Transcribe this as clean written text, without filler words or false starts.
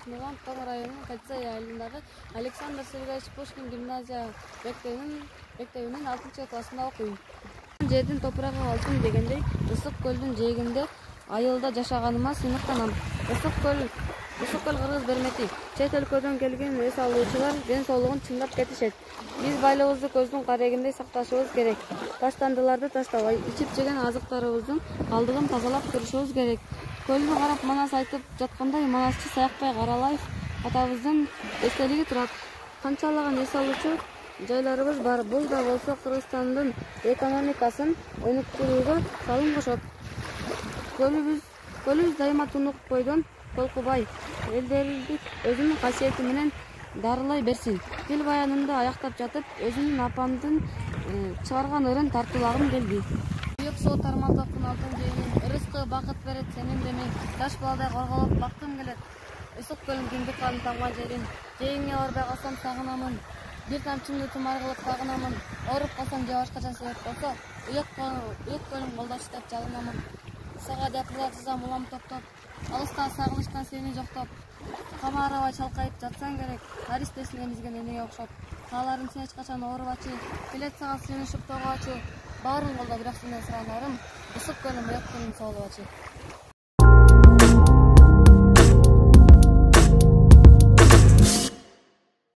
Нурлан Тоң районунун Кальцай айылындагы Александр Сергеевич Пушкин гимназия мектебинин 6-классында окуйм. Жердин топурагы алтын дегендей, Ысык көлдүн жээгинде айылда жашаганыма сыймыктанам. Ысык көл кыргыз бермети. Чет өлкөдөн келген эс алуучулар ден соолугун чыңдап кетишет. Биз байлыгыбызды көздүн карегиндей сакташыбыз керек. Таштандыларды таштабай, ичип жеген азыктарыбыздын калдыгын тазалап турушубуз керек. Көлдү карап манас айтып жаткандай, манасчы Саякбай Каралаев атабыздын эстелиги турат. Канчалаган эс алуучу жайларыбыз бар. Бул да болсо Кыргызстандын экономикасын өнүктүрүүгө салым кошот. Көлүбүз дайыма тунук бойдон толкубай, элдерди өзүнүн касиети менен дарылай берсин. Тил баянымды аяктап жатып, өзүмдүн апамдын чыгарган ырын тартуулагым келди. Бүйүк соо тармалдыктын алтын жээнин ырыскы бакыт берет сенин демең. Жаш баладай корголоп бактым келет. Ысык көлүн кимдик калын тамган жерин. Жээгиңе барбай калсам сагынамын. Бир тамчыңды тумар кылып сагынамын. Ооруп калсам же башкача себеп болсо, уят көлүм колдош деп жалынамын. Сага депортациядан улам топтоп, алыста сагынычтан сени жоктоп, камаарабай чалкайып жатсаң керек, аристесин эмизген энеге окшоп. Тааларым сен эч качан оорубачы, келет сага сүйүнүшүп тогубачы, баарын колдо бирок сенден суранарым, Ысык көлүм уят көлүм соолубачы.